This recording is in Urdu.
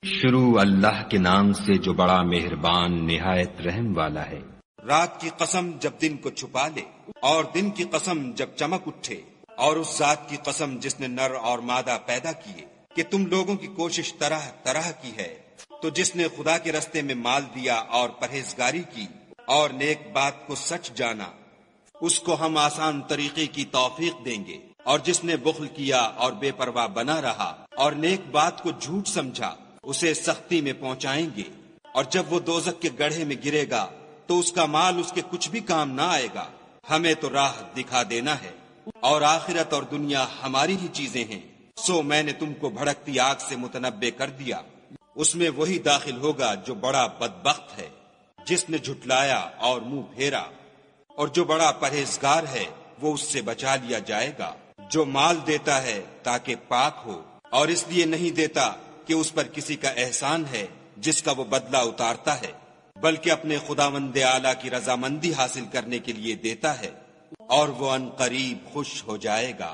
شروع اللہ کے نام سے جو بڑا مہربان نہایت رحم والا ہے۔ رات کی قسم جب دن کو چھپا لے، اور دن کی قسم جب چمک اٹھے، اور اس ذات کی قسم جس نے نر اور مادہ پیدا کیے کہ تم لوگوں کی کوشش طرح طرح کی ہے، تو جس نے خدا کے رستے میں مال دیا اور پرہیزگاری کی اور نیک بات کو سچ جانا، اس کو ہم آسان طریقے کی توفیق دیں گے، اور جس نے بخل کیا اور بے پرواہ بنا رہا اور نیک بات کو جھوٹ سمجھا، اسے سختی میں پہنچائیں گے، اور جب وہ دوزخ کے گڑھے میں گرے گا تو اس کا مال اس کے کچھ بھی کام نہ آئے گا۔ ہمیں تو راہ دکھا دینا ہے، اور آخرت اور دنیا ہماری ہی چیزیں ہیں، سو میں نے تم کو بھڑکتی آگ سے متنبع کر دیا، اس میں وہی داخل ہوگا جو بڑا بدبخت ہے، جس نے جھٹلایا اور منہ پھیرا، اور جو بڑا پرہیزگار ہے وہ اس سے بچا لیا جائے گا۔ جو مال دیتا ہے تاکہ پاک ہو، اور اس لیے نہیں دیتا کہ اس پر کسی کا احسان ہے جس کا وہ بدلہ اتارتا ہے، بلکہ اپنے خداوند اعلیٰ کی رضامندی حاصل کرنے کے لیے دیتا ہے، اور وہ ان قریب خوش ہو جائے گا۔